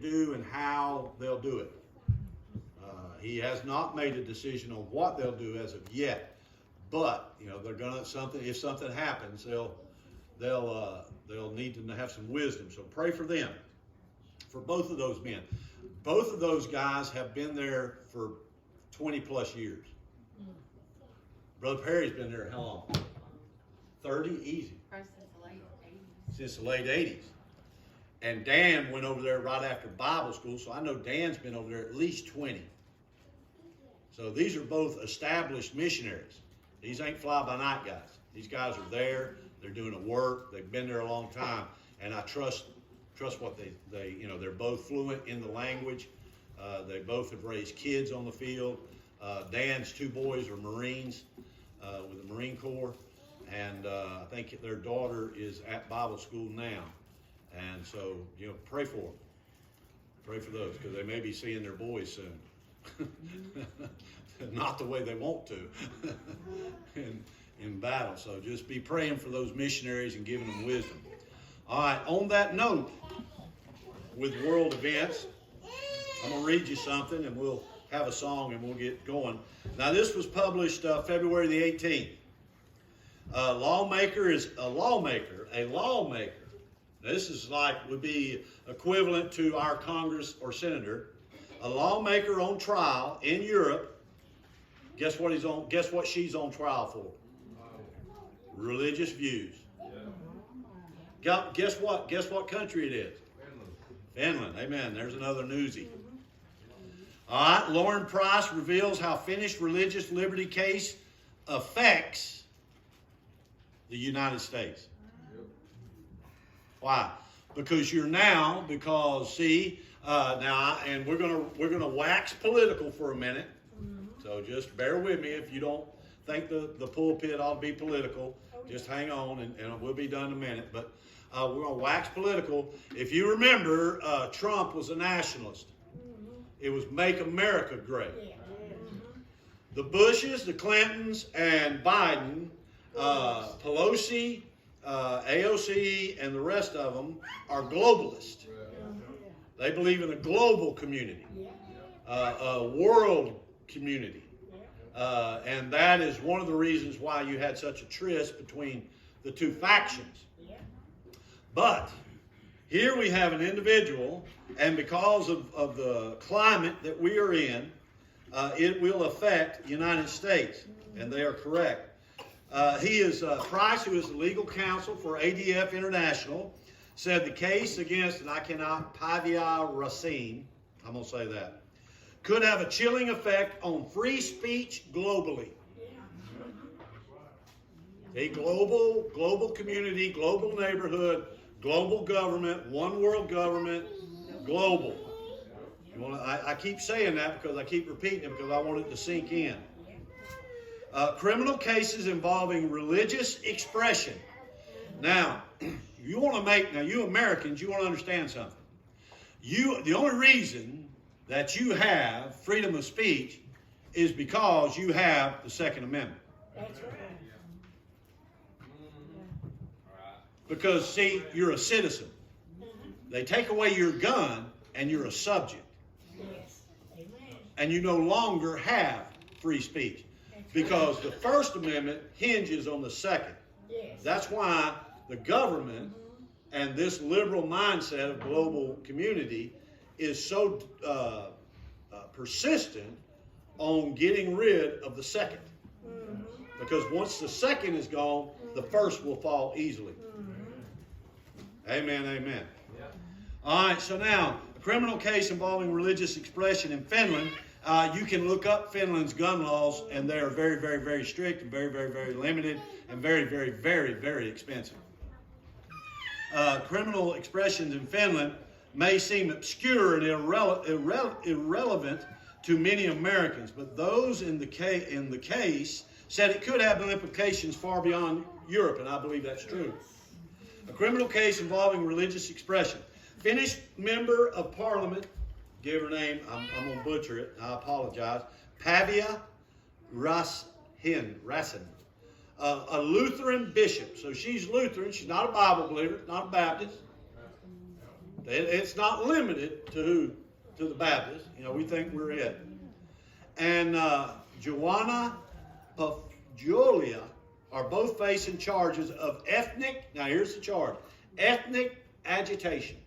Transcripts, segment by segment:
do and how they'll do it. He has not made a decision on what they'll do as of yet, but they're gonna if something happens, they'll need to have some wisdom. So pray for them, for both of those men. Both of those guys have been there for 20 plus years. Brother Perry's been there how long? 30? Easy. Probably since the late 80s. Since the late 80s. And Dan went over there right after Bible school, so I know Dan's been over there at least 20. So these are both established missionaries. These ain't fly-by-night guys. These guys are there. They're doing a work. They've been there a long time, and I trust what they're both fluent in the language. They both have raised kids on the field. Dan's two boys are Marines with the Marine Corps, and I think their daughter is at Bible school now. And so, pray for them. Pray for those, because they may be seeing their boys soon. Not the way they want to in battle. So just be praying for those missionaries and giving them wisdom. All right, on that note, with world events, I'm going to read you something and we'll have a song and we'll get going. Now, this was published February the 18th. A lawmaker is a lawmaker. A lawmaker. This is would be equivalent to our Congress or senator. A lawmaker on trial in Europe. Guess what she's on trial for? Religious views. Guess what? Guess what country it is? Finland. Amen. There's another newsie. All right. Lauren Price reveals how Finnish religious liberty case affects the United States. Why? Because now, and we're gonna wax political for a minute. So just bear with me if you don't think the pulpit ought to be political. Just hang on, and we'll be done in a minute. But we're gonna wax political. If you remember, Trump was a nationalist. It was "Make America Great." The Bushes, the Clintons, and Biden, Pelosi, AOC, and the rest of them are globalists. They believe in a global community, a world community. And that is one of the reasons why you had such a tryst between the two factions. But here we have an individual, and because of the climate that we are in, it will affect the United States, and they are correct. He is Price, who is the legal counsel for ADF International, said the case against, and I cannot, Pavia Racine, I'm going to say that, could have a chilling effect on free speech globally. A global community, global neighborhood, global government, one world government, global. I keep saying that because I keep repeating it because I want it to sink in. Criminal cases involving religious expression. Now, you Americans, you want to understand something. The only reason that you have freedom of speech is because you have the Second Amendment. That's right. Because, see, you're a citizen. They take away your gun and you're a subject. Yes. Amen. And you no longer have free speech. Because the First Amendment hinges on the Second. Yes. That's why the government and this liberal mindset of global community is so persistent on getting rid of the Second. Because once the Second is gone, the First will fall easily. Amen, amen. Yeah. All right, so now, a criminal case involving religious expression in Finland. You can look up Finland's gun laws, and they are very, very, very strict and very, very, very limited and very, very, very, very expensive. Criminal expressions in Finland may seem obscure and irrelevant to many Americans, but those in the case said it could have implications far beyond Europe, and I believe that's true. A criminal case involving religious expression. Finnish member of parliament, give her name, I'm going to butcher it, I apologize, Pavia Racine, a Lutheran bishop. So she's Lutheran, she's not a Bible believer, not a Baptist. It's not limited to who? To the Baptists. You know, we think we're it. And Joanna Pafjulia are both facing charges of ethnic, now here's the charge, ethnic agitation.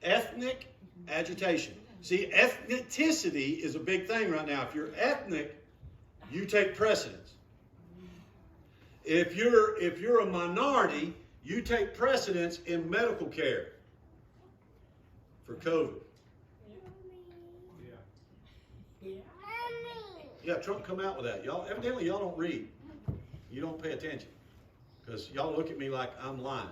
Ethnic agitation. See, ethnicity is a big thing right now. If you're ethnic, you take precedence. If you're a minority, you take precedence in medical care for COVID. Yeah, Trump come out with that. Y'all, evidently y'all don't read. You don't pay attention. Because y'all look at me like I'm lying.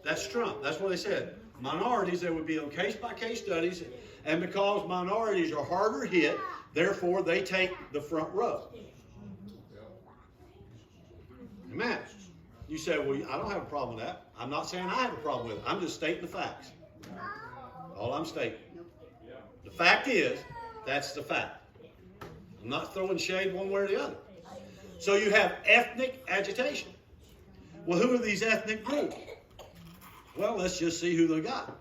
That's Trump. That's what they said. Minorities, there would be on case-by-case studies, and because minorities are harder hit, therefore they take the front row. Amen. You say, well, I don't have a problem with that. I'm not saying I have a problem with it. I'm just stating the facts. All I'm stating. The fact is, that's the fact. I'm not throwing shade one way or the other. So you have ethnic agitation. Well, who are these ethnic groups? Well, let's just see who they got.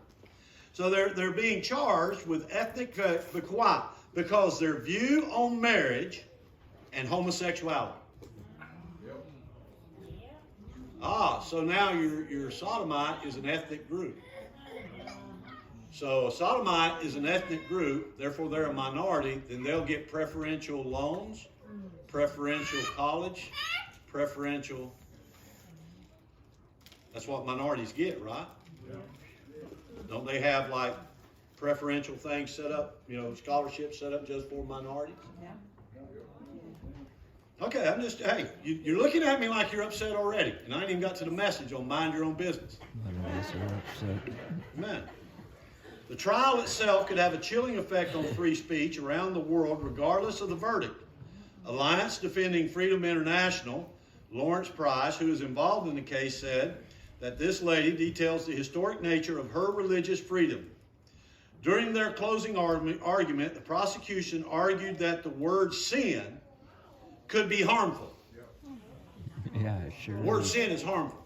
So they're being charged with ethnic, why? Because their view on marriage and homosexuality. So now your sodomite is an ethnic group. So a sodomite is an ethnic group, therefore they're a minority, then they'll get preferential loans, preferential college, preferential. That's what minorities get, right? Yeah. Don't they have like preferential things set up, scholarships set up just for minorities? Yeah. Okay, I'm just, hey, you're looking at me like you're upset already, and I ain't even got to the message on mind your own business. Amen. The trial itself could have a chilling effect on free speech around the world regardless of the verdict. Alliance Defending Freedom International, Lawrence Price, who is involved in the case, said that this lady details the historic nature of her religious freedom. During their closing argument, the prosecution argued that the word sin could be harmful. Yeah, sure. The word sin is harmful.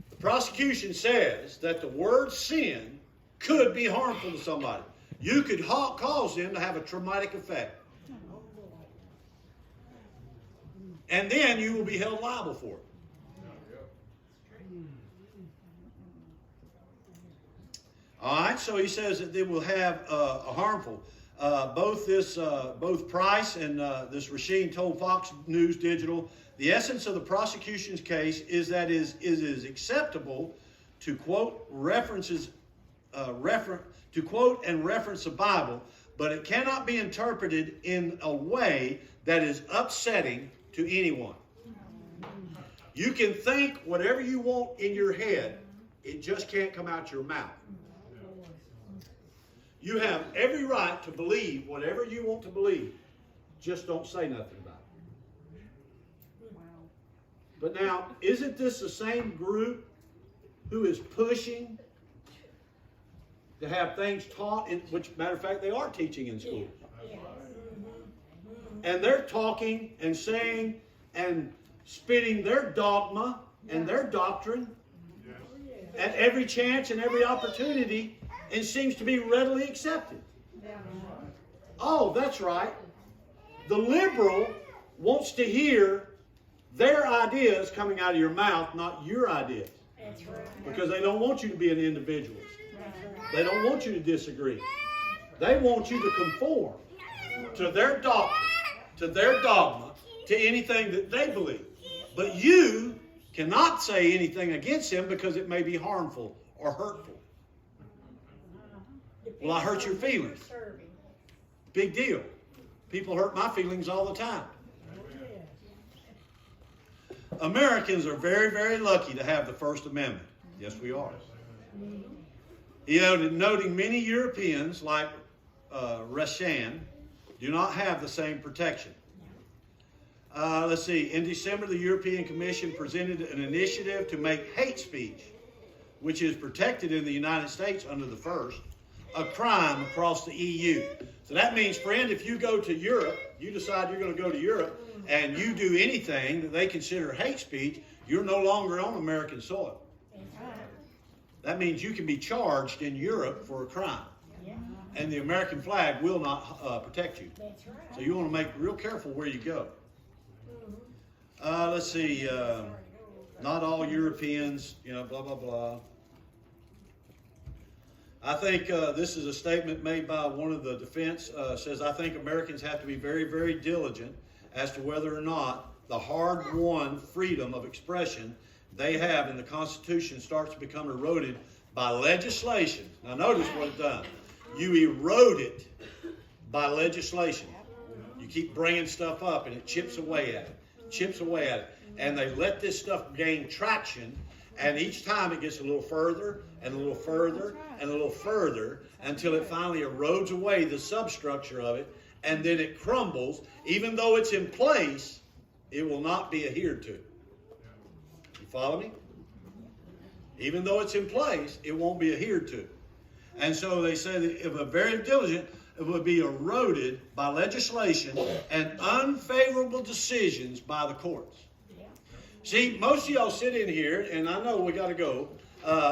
The prosecution says that the word sin could be harmful to somebody. You could cause them to have a traumatic effect. And then you will be held liable for it. All right, so he says that they will have a harmful. Both Price and this Rasheen told Fox News Digital, the essence of the prosecution's case is that it is acceptable to quote to quote and reference the Bible, but it cannot be interpreted in a way that is upsetting to anyone. You can think whatever you want in your head, it just can't come out your mouth. You have every right to believe whatever you want to believe. Just don't say nothing about it. But now, isn't this the same group who is pushing to have things taught, which, matter of fact, they are teaching in schools? And they're talking and saying and spitting their dogma and their doctrine at every chance and every opportunity, and seems to be readily accepted. Oh, that's right. The liberal wants to hear their ideas coming out of your mouth, not your ideas. Because they don't want you to be an individualist. They don't want you to disagree. They want you to conform to their doctrine, to their dogma, to anything that they believe. But you cannot say anything against them because it may be harmful or hurtful. Well, I hurt your feelings. Big deal. People hurt my feelings all the time. Americans are very, very lucky to have the First Amendment. Yes, we are. Noting many Europeans, like Rashan, do not have the same protection. Let's see. In December, the European Commission presented an initiative to make hate speech, which is protected in the United States under the First, a crime across the EU. So that means, friend, if you go to Europe, you decide you're going to go to Europe, and you do anything that they consider hate speech, you're no longer on American soil. That's right. That means you can be charged in Europe for a crime, Yeah. and the American flag will not protect you. That's right. So you want to make real careful where you go. Let's see. Not all Europeans, blah, blah, blah. I think this is a statement made by one of the defense. Says, I think Americans have to be very, very diligent as to whether or not the hard-won freedom of expression they have in the Constitution starts to become eroded by legislation. Now notice what it's done. You erode it by legislation. You keep bringing stuff up and it chips away at it, chips away at it. And they let this stuff gain traction, and each time it gets a little further and a little further and a little further until it finally erodes away the substructure of it, and then it crumbles. Even though it's in place, it will not be adhered to. You follow me? Even though it's in place, it won't be adhered to. And so they say that if a very diligent, it would be eroded by legislation and unfavorable decisions by the courts. See, most of y'all sit in here, and I know we got to go.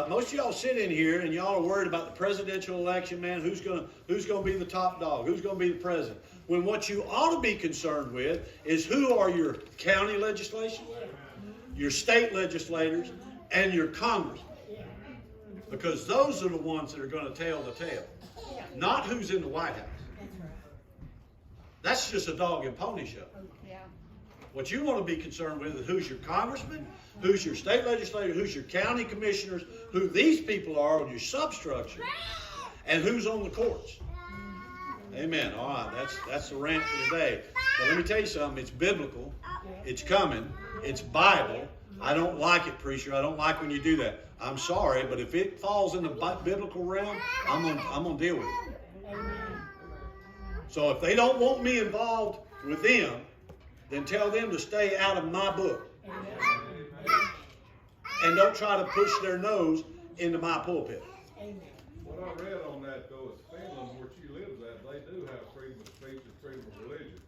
Most of y'all sit in here, and y'all are worried about the presidential election, man. Who's gonna be the top dog? Who's gonna be the president? When what you ought to be concerned with is who are your county legislation, your state legislators, and your congressmen, because those are the ones that are going to tell the tale, not who's in the White House. That's just a dog and pony show. Yeah. What you want to be concerned with is who's your congressman, who's your state legislator, who's your county commissioners, who these people are on your substructure, and who's on the courts. Amen. All right, that's the rant for today. But let me tell you something. It's biblical. It's coming. It's Bible. I don't like it, preacher. I don't like when you do that. I'm sorry, but if it falls in the biblical realm, I'm gonna deal with it. So if they don't want me involved with them, then tell them to stay out of my book. And don't try to push their nose into my pulpit. What I read on that, though, is Finland, where she lives at, they do have freedom of speech and freedom of religion.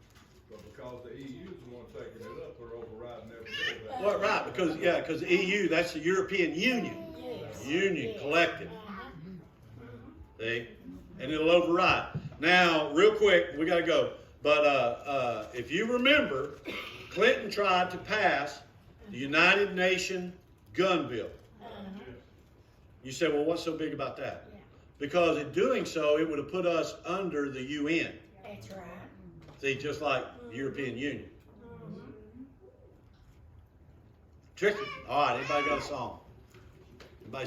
But because the EU's the one taking it up, they're overriding every bit of that. Well, right, because the EU, that's the European Union. Union, collective. See? And it'll override. Now, real quick, we got to go. But if you remember, Clinton tried to pass the United Nations gun bill. You say, well, what's so big about that? Because in doing so, it would have put us under the UN. That's right. See, just like the European Union. Tricky. All right, anybody got a song? Anybody